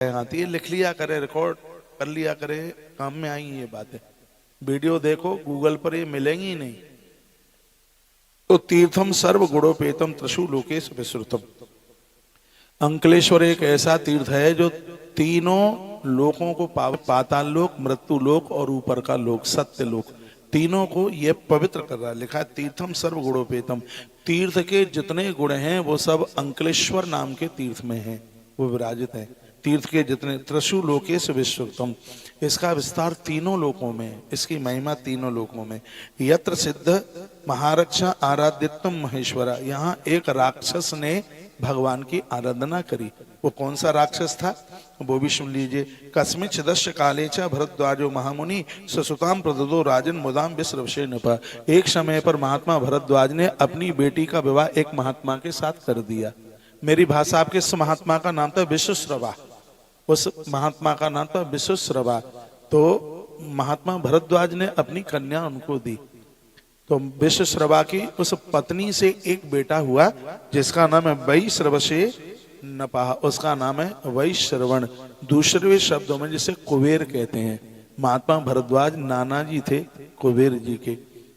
आती है, लिख लिया करे, रिकॉर्ड कर लिया करे, काम में आई ये बातें। वीडियो देखो गूगल पर, ये मिलेंगी ही नहीं। तो तीर्थम सर्व गुणोपेतम त्रिषु लोकेश विश्रुतम। अंकलेश्वर एक ऐसा तीर्थ है जो तीनों लोकों को पाताल लोक, मृत्यु लोक और ऊपर का लोक, सत्य लोक, तीनों को ये पवित्र कर रहा है। लिखा है तीर्थम सर्व गुणोपेतम। तीर्थ के जितने गुण हैं वो सब अंकलेश्वर नाम के तीर्थ में हैं, वो विराजित हैं। तीर्थ के जितने त्रिषु लोकेश विश्रुतम, इसका विस्तार तीनों लोकों में, इसकी महिमा तीनों लोकों में। यत्र सिद्ध महारक्षा आराध्यत्म महेश्वरा, यहाँ एक राक्षस ने भगवान की आराधना करी। वो कौन सा राक्षस था वो भी सुन लीजिए। कस्मिच दश्य काले च भरद्वाजो महामुनि ससुताम प्रददो राजन मुदाम विश्रवशे नपा। एक समय पर महात्मा भरद्वाज ने अपनी बेटी का विवाह एक महात्मा के साथ कर दिया। मेरी भाषा आपके इस महात्मा का नाम था विश्वश्रवा, उस महात्मा का नाम था विश्वश्रवा। तो महात्मा भरद्वाज ने अपनी कन्या उनको दी। तो विश्वश्रवा की उस पत्नी से एक बेटा हुआ जिसका नाम है वैश्रवशे नपाह, उसका नाम है वैश्रवण। दूसरे शब्दों में जिसे कुबेर कहते हैं। महात्मा भरद्वाज नाना जी थे कुबेर जी के।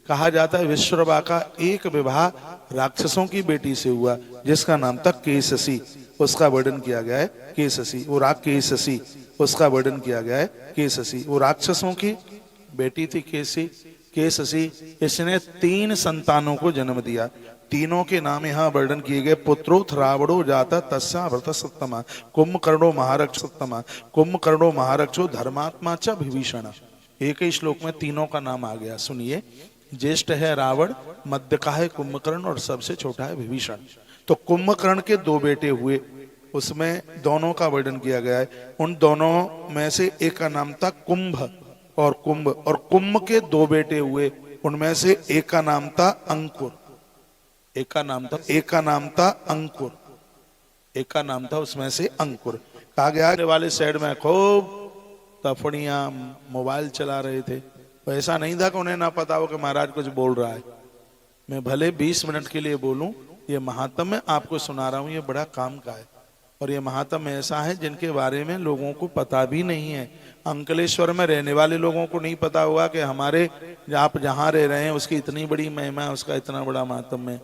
कहा जाता है विश्वश्रवा का एक विवाह राक्षसों की बेटी से हुआ जिसका नाम था केससी, उसका वर्णन किया गया है केससी। वो केससी, उसका वर्णन किया गया है केससी। वो राक्षसों की बेटी थी केससी। इसने 3 संतानों को जन्म दिया। तीनों के नाम यहाँ वर्णन किए गए। पुत्रोथ रावणो जाता तस्या व्रत सत्तमा, कुंभकर्णो महारक्ष सत्तमा, कुंभकर्णो महारक्षो धर्मात्मा च विभीषण। एक ही श्लोक में तीनों का नाम आ गया। सुनिए, ज्येष्ठ है रावण, मध्य का है कुंभकर्ण और सबसे छोटा है विभीषण। तो कुंभकर्ण के 2 बेटे हुए, उसमें दोनों का वर्णन किया गया है। उन दोनों में से एक का नाम था कुंभ, और कुंभ के 2 बेटे हुए, उनमें से एक का नाम था अंकुर, एक का नाम था उसमें से अंकुर। कहा गया वाले साइड में खूब तफड़ियां मोबाइल चला रहे थे। ऐसा नहीं था कि उन्हें ना पता हो कि महाराज कुछ बोल रहा है। मैं भले 20 मिनट के लिए बोलूं, ये महात्म मैं आपको सुना रहा हूं, ये बड़ा काम का है। और ये महात्म ऐसा है जिनके बारे में लोगों को पता भी नहीं है। अंकलेश्वर में रहने वाले लोगों को नहीं पता होगा कि हमारे आप जहाँ रह रहे हैं उसकी इतनी बड़ी महिमा है, उसका इतना बड़ा महात्म है।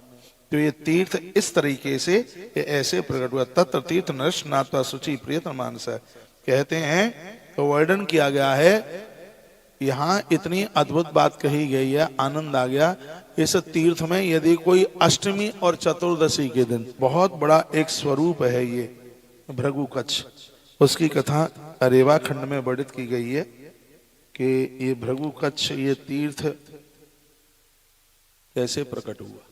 तो ये तीर्थ इस तरीके से ये ऐसे प्रकट हुआ। तत्र तीर्थ नरस नात्वा शुचि प्रियतम मानस, कहते हैं। तो वर्णन किया गया है, यहाँ इतनी अद्भुत बात कही गई है, आनंद आ गया। इस तीर्थ में यदि कोई अष्टमी और चतुर्दशी के दिन, बहुत बड़ा एक स्वरूप है ये भृगु कच्छ, उसकी कथा अरेवा खंड में वर्णित की गई है कि ये भृगु कच्छ, ये तीर्थ कैसे प्रकट हुआ।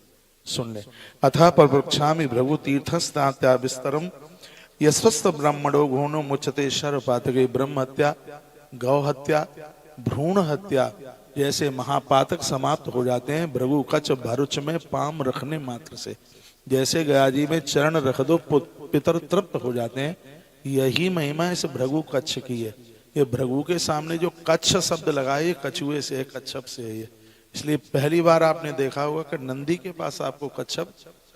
सुन ले। अथा प्रवक्ष्यामि भृगु तीर्थस्तात्या विस्तरम यस्वस्त ब्राह्मणो घोनो मुच्यते शर्वपातके। ब्रह्म हत्या, गौ हत्या, भ्रूण हत्या जैसे महापातक समाप्त हो जाते हैं भृगु कच्छ भरुच में पाम रखने मात्र से। जैसे गया जी में चरण रख दो पितर तृप्त हो जाते हैं, यही महिमा इस भृगु कच्छ की है। ये भृगु के सामने जो कच्छ शब्द लगाए, ये कछुए से है, कच्छप से है ये। इसलिए पहली बार आपने देखा होगा कि नंदी के पास आपको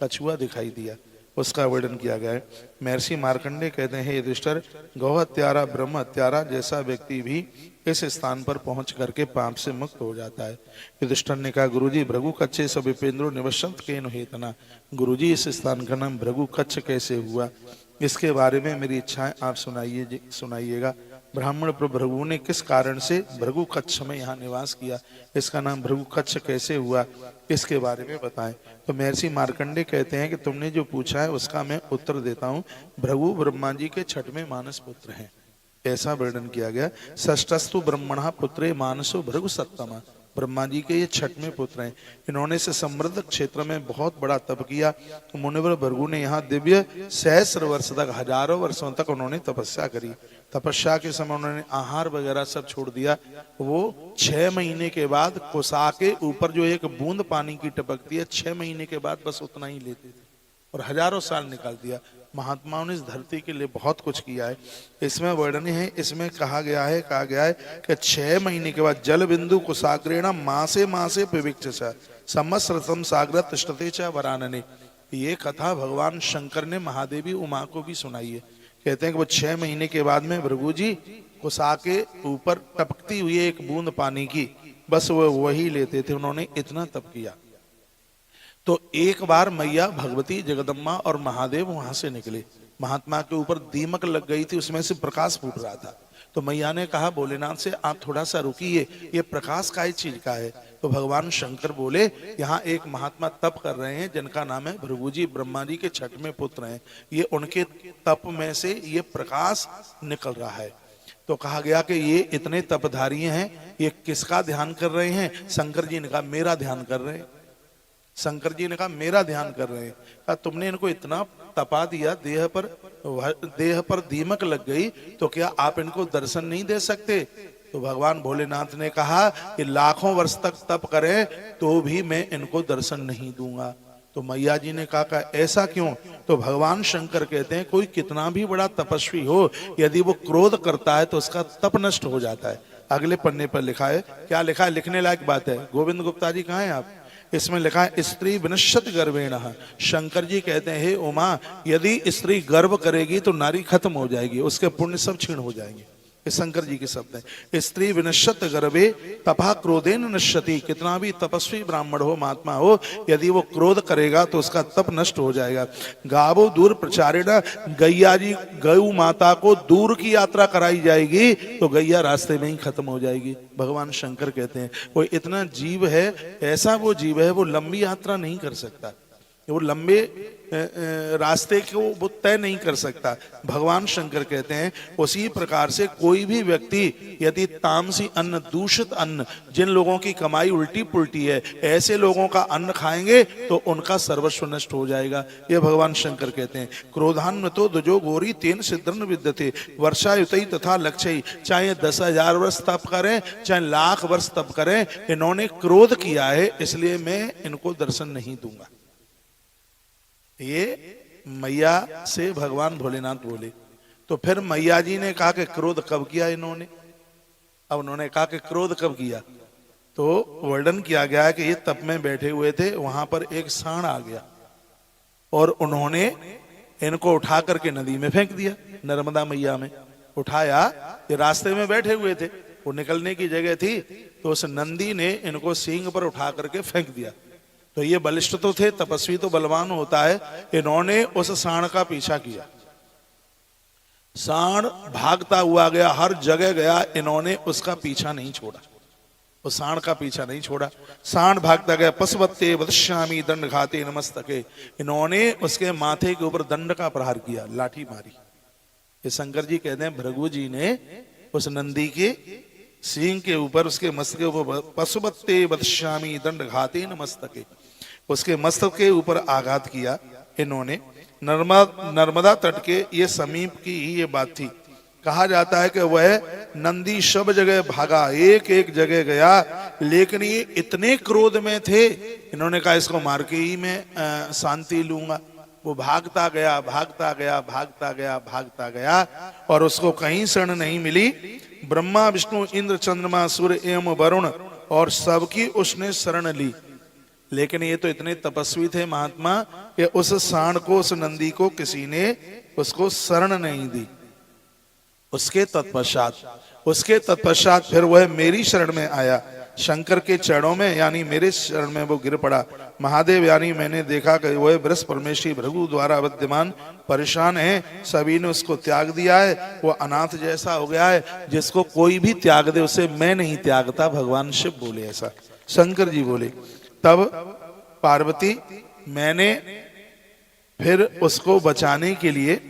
कछुआ दिखाई दिया, उसका वर्णन किया गया है। महर्षि मार्कंडेय कहते हैं, युधिष्ठिर, गौ हत्यारा ब्रह्म हत्यारा जैसा व्यक्ति भी इस स्थान पर पहुंच करके पाप से मुक्त हो जाता है। युधिष्ठिर ने कहा, गुरुजी भृगु कच्छे सब विपेंद्रो निवसंत केन हेतना। गुरुजी इस स्थान का नाम भृगु कच्छ कैसे हुआ, इसके बारे में मेरी इच्छा आप सुनाइएगा। ब्राह्मण भृगु ने किस कारण से भृगु कच्छ में यहाँ निवास किया, इसका नाम भृगु कच्छ कैसे हुआ, इसके बारे में बताएं। तो महर्षि मार्कंडेय कहते हैं कि तुमने जो पूछा है उसका मैं उत्तर देता हूँ। भृगु ब्रह्मा जी के 6वें मानस पुत्र हैं, ऐसा वर्णन किया गया। षष्ठस्तु ब्रह्मणः पुत्रे मानसो भृगु सत्तमा। ब्रह्मा जी के ये 6वें पुत्र हैं। इन्होंने से समृद्ध क्षेत्र में बहुत बड़ा तप किया। मुनिवर भृगु ने यहाँ दिव्य सहस्र वर्ष तक, हजारों वर्षों तक उन्होंने तपस्या करी। तपस्या के समय उन्होंने आहार वगैरह सब छोड़ दिया। वो 6 महीने के बाद कुसा के ऊपर जो एक बूंद पानी की टपकती है, 6 महीने के बाद बस उतना ही लेते थे और हजारों साल निकाल दिया। महात्माओं ने इस धरती के लिए बहुत कुछ किया है। इसमें वर्णन है, इसमें कहा गया है कि 6 महीने के बाद जल बिंदु कुशाग्रेण मासे पिविक्ष संवत्सरम सागर तिष्ठते च वरानने। ये कथा भगवान शंकर ने महादेवी उमा को भी सुनाई है कहते हैं कि वो 6 महीने के बाद में भृगु जी कुसा के ऊपर टपकती हुई एक बूंद पानी की, बस वो वही लेते थे। उन्होंने इतना तप किया। तो एक बार मैया भगवती जगदम्बा और महादेव वहां से निकले। महात्मा के ऊपर दीमक लग गई थी, उसमें से प्रकाश फूट रहा था। तो मैया ने कहा भोलेनाथ से, आप थोड़ा सा रुकिए, ये प्रकाश का ही चीज का है। तो भगवान शंकर बोले, यहाँ एक महात्मा तप कर रहे हैं जिनका नाम है भृगु जी, ब्रह्मा जी के छठवें पुत्र हैं। ये उनके तप में से ये प्रकाश निकल रहा है। तो कहा गया कि ये इतने तपधारी हैं, ये किसका ध्यान कर रहे हैं? शंकर जी ने कहा मेरा ध्यान कर रहे हैं। शंकर जी ने कहा मेरा ध्यान कर रहे हैं। कहा तुमने इनको इतना तपा दिया, देह पर दीमक लग गई, तो क्या आप इनको दर्शन नहीं दे सकते? तो भगवान भोलेनाथ ने कहा कि लाखों वर्ष तक तप करें तो भी मैं इनको दर्शन नहीं दूंगा। तो मैया जी ने कहा ऐसा क्यों? तो भगवान शंकर कहते हैं कोई कितना भी बड़ा तपस्वी हो, यदि वो क्रोध करता है तो उसका तप नष्ट हो जाता है। अगले पन्ने पर लिखा है, क्या लिखा है? लिखने लायक बात है। गोविंद गुप्ता जी कहाँ हैं आप? इसमें लिखा है स्त्री विनश्यत गर्वेण। शंकर जी कहते हैं हे उमा, यदि स्त्री गर्भ करेगी तो नारी खत्म हो जाएगी, उसके पुण्य सब क्षीण हो जाएंगे। ये शंकर जी के शब्द हैं। स्त्री विनश्यत गर्भे तपा क्रोधेन नश्यति। कितना भी तपस्वी ब्राह्मण हो, महात्मा हो, यदि वो क्रोध करेगा तो उसका तप नष्ट हो जाएगा। गावो दूर प्रचारेण। गैया जी, गौ माता को दूर की यात्रा कराई जाएगी तो गैया रास्ते में ही खत्म हो जाएगी। भगवान शंकर कहते हैं कोई इतना जीव है, ऐसा वो जीव है, वो लंबी यात्रा नहीं कर सकता, वो लंबे रास्ते को वो तय नहीं कर सकता। भगवान शंकर कहते हैं उसी प्रकार से कोई भी व्यक्ति यदि तामसी अन्न, दूषित अन्न, जिन लोगों की कमाई उल्टी पुल्टी है, ऐसे लोगों का अन्न खाएंगे तो उनका सर्वस्व नष्ट हो जाएगा। ये भगवान शंकर कहते हैं। क्रोधान्वितो दुजो घोरी तेन सिद्धन विद्यते वर्षायुतई तथा लक्ष्य। चाहे 10,000 वर्ष तप करें, चाहे लाख वर्ष तप करें, इन्होंने क्रोध किया है, इसलिए मैं इनको दर्शन नहीं दूंगा। ये मैया से भगवान भोलेनाथ बोले। तो फिर मैया जी ने कहा कि क्रोध कब किया इन्होंने? अब उन्होंने कहा कि क्रोध कब किया? तो वर्णन किया गया है कि ये तप में बैठे हुए थे, वहां पर एक सांड आ गया और उन्होंने इनको उठा करके नदी में फेंक दिया। नर्मदा मैया में उठाया, ये रास्ते में बैठे हुए थे, वो निकलने की जगह थी, तो उस नंदी ने इनको सींग पर उठा करके फेंक दिया। तो ये बलिष्ठ तो थे, तपस्वी तो बलवान होता है, इन्होंने उस सांड का पीछा किया। सांड भागता हुआ गया, हर जगह गया, इन्होंने उसका पीछा नहीं छोड़ा, उस सांड का पीछा नहीं छोड़ा। सांड भागता गया। पशुपत्ते वदश्यामी दंड घाते नमस्तके। इन्होंने उसके माथे के ऊपर दंड का प्रहार किया, लाठी मारी। ये शंकर जी कहते हैं भृगु जी ने उस नंदी के सींग के ऊपर, उसके मस्तक के ऊपर पशुपत्ते वदश्यामी दंड घाते नमस्तके, उसके मस्तक के ऊपर आघात किया इन्होंने। नर्मदा तट के ये समीप की ही ये बात थी। कहा जाता है कि वह नंदी सब जगह भागा, एक एक जगह गया, लेकिन ये इतने क्रोध में थे, इन्होंने कहा इसको मार के ही मैं शांति लूंगा। वो भागता गया, भागता गया, भागता गया, भागता गया, और उसको कहीं शरण नहीं मिली। ब्रह्मा विष्णु इंद्र चंद्रमा सूर्य एवं वरुण और सबकी उसने शरण ली, लेकिन ये तो इतने तपस्वी थे महात्मा कि उस सांड को, उस नंदी को किसी ने उसको शरण नहीं दी। उसके तत्पश्चात फिर वह मेरी शरण में आया, शंकर के चरणों में, यानी मेरे शरण में वो गिर पड़ा। महादेव, यानी मैंने देखा कि वह वृष परमेश्वरी भृगु द्वारा विद्यमान परेशान है, सभी ने उसको त्याग दिया है, वो अनाथ जैसा हो गया है, जिसको कोई भी त्याग दे उसे मैं नहीं त्यागता। भगवान शिव बोले ऐसा, शंकर जी बोले। तब पार्वती, मैंने फिर उसको बचाने के लिए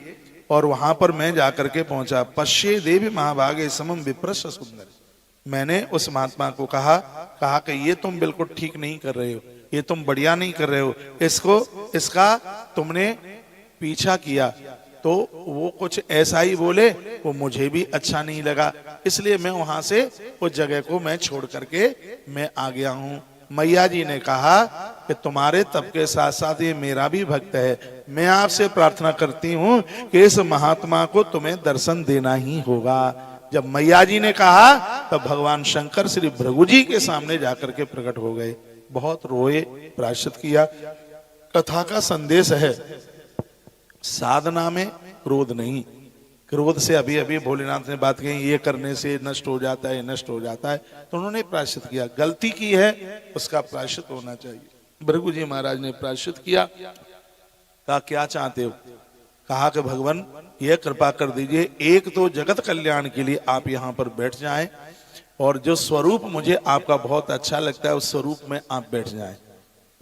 और वहां पर मैं जाकर के पहुंचा। पश्ये देवी महाभागे समम विप्रश सुंदर। मैंने उस महात्मा को कहा कि ये तुम बिल्कुल ठीक नहीं कर रहे हो, ये तुम बढ़िया नहीं कर रहे हो, इसका तुमने पीछा किया। तो वो कुछ ऐसा ही बोले, वो मुझे भी अच्छा नहीं लगा, इसलिए मैं वहां से उस जगह को मैं छोड़ करके मैं आ गया हूं। मैया जी ने कहा कि तुम्हारे तप के साथ साथ ये मेरा भी भक्त है, मैं आपसे प्रार्थना करती हूँ कि इस महात्मा को तुम्हें दर्शन देना ही होगा। जब मैया जी ने कहा तब भगवान शंकर श्री भृगु जी के सामने जाकर के प्रकट हो गए, बहुत रोए, प्रायश्चित किया। कथा का संदेश है, साधना में क्रोध नहीं, क्रोध से अभी अभी भोलेनाथ ने बात कही, ये करने से नष्ट हो जाता है, नष्ट हो जाता है। तो उन्होंने प्रायश्चित किया, गलती की है उसका प्रायश्चित होना चाहिए। भृगु जी महाराज ने प्रायश्चित किया। कहा क्या चाहते हो? कहा कि भगवान यह कृपा कर दीजिए, एक तो जगत कल्याण के लिए आप यहाँ पर बैठ जाएं, और जो स्वरूप मुझे आपका बहुत अच्छा लगता है उस स्वरूप में आप बैठ जाएं।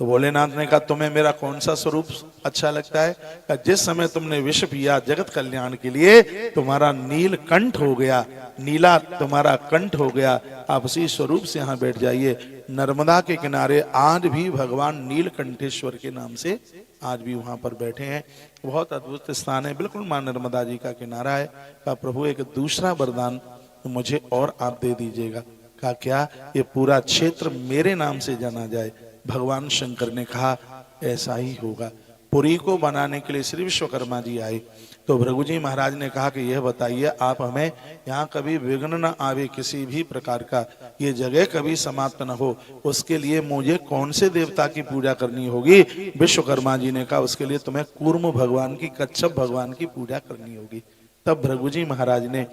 तो भोलेनाथ ने कहा तुम्हें मेरा कौन सा स्वरूप अच्छा लगता है? कहा जिस समय तुमने विष पिया जगत कल्याण के लिए, तुम्हारा नील कंठ हो गया, नीला तुम्हारा कंठ हो गया, आप उसी स्वरूप से यहाँ बैठ जाइए। नर्मदा के किनारे आज भी भगवान नीलकंठेश्वर के नाम से आज भी वहां पर बैठे हैं। बहुत अद्भुत स्थान है, बिल्कुल मां नर्मदा जी का किनारा है। कहा प्रभु एक दूसरा वरदान मुझे और आप दे दीजिएगा। कहा क्या? ये पूरा क्षेत्र मेरे नाम से जाना जाए। भगवान शंकर ने कहा ऐसा ही होगा। पुरी को बनाने के लिए श्री विश्वकर्मा जी आए, तो भृगु जी महाराज ने कहा कि यह बताइए आप हमें यहाँ कभी विघ्न न आवे, किसी भी प्रकार का ये जगह कभी समाप्त न हो, उसके लिए मुझे कौन से देवता की पूजा करनी होगी? विश्वकर्मा जी ने कहा उसके लिए तुम्हें कूर्म भगवान की, कच्छप भगवान की पूजा करनी होगी। तब भृगु जी महाराज ने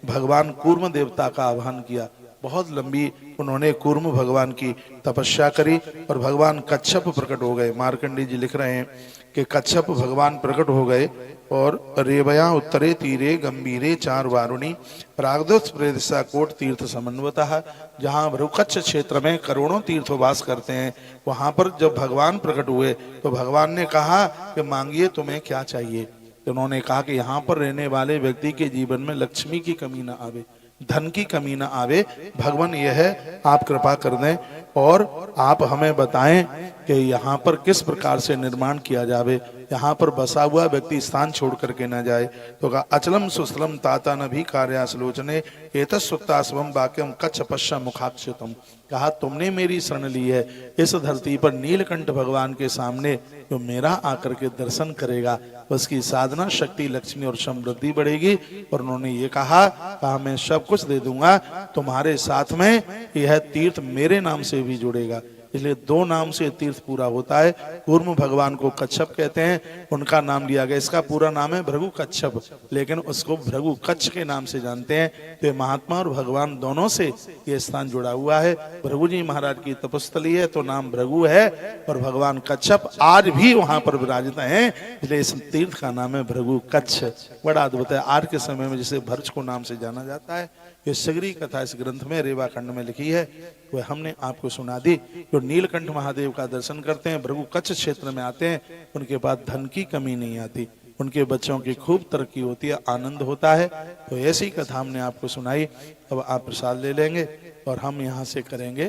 भगवान कूर्म देवता का आह्वान किया। बहुत लंबी उन्होंने कूर्म भगवान की तपस्या करी और भगवान कच्छप प्रकट हो गए। मार्कंडी जी लिख रहे हैं कि कच्छप भगवान प्रकट हो गए और रेवया उत्तरे तीरे गंभीरे चार वारुणी प्रागदोष प्रदेशा कोट तीर्थ समन्वतः, जहाँ भ्रुकच्छ क्षेत्र में करोड़ों तीर्थवास करते हैं, वहां पर जब भगवान प्रकट हुए तो भगवान ने कहा कि मांगिए तुम्हें क्या चाहिए। तो उन्होंने कहा कि यहाँ पर रहने वाले व्यक्ति के जीवन में लक्ष्मी की कमी न आवे, धन की कमी न आवे। भगवान यह है आप कृपा कर दें और आप हमें बताएं कि यहाँ पर किस प्रकार से निर्माण किया जावे, यहाँ पर बसा हुआ व्यक्ति स्थान छोड़ करके न जाए। तो कहा अचलम सुस्थलम ताता न भी कार्यासलोचने एतस्वत्तास्वम वाक्यम कच्छ पश्चा मुखाक्षतम। कहा तुमने मेरी शरण ली है, इस धरती पर नीलकंठ भगवान के सामने जो मेरा आकर के दर्शन करेगा उसकी साधना शक्ति लक्ष्मी और समृद्धि बढ़ेगी। और उन्होंने ये कहा मैं सब कुछ दे दूंगा, तुम्हारे साथ में यह तीर्थ मेरे नाम से भी जुड़ेगा। इसलिए दो नाम से तीर्थ पूरा होता है। कूर्म भगवान को कच्छप कहते हैं, उनका नाम लिया गया। इसका पूरा नाम है भृगु कच्छप, लेकिन उसको भृगु कच्छ के नाम से जानते हैं। तो महात्मा और भगवान दोनों से ये स्थान जुड़ा हुआ है। भृगु जी महाराज की तपस्थली है तो नाम भृगु है, और भगवान कच्छप आज भी वहां पर विराजित हैं, इसलिए इस तीर्थ का नाम है भृगु कच्छ। बड़ा अद्भुत है। आज के समय में जिसे भर्ज को नाम से जाना जाता है, ये सगरी कथा इस ग्रंथ में रेवा खंड में लिखी है, वह हमने आपको सुना दी। जो नीलकंठ महादेव का दर्शन करते हैं, भृगु कच्छ क्षेत्र में आते हैं, उनके पास धन की कमी नहीं आती, उनके बच्चों की खूब तरक्की होती है, आनंद होता है। तो ऐसी कथा हमने आपको सुनाई। अब आप प्रसाद ले लेंगे और हम यहाँ से करेंगे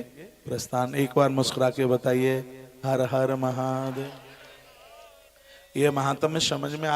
प्रस्थान। एक बार मुस्कुरा के बताइए हर हर महादेव। ये महात्म्य समझ में आ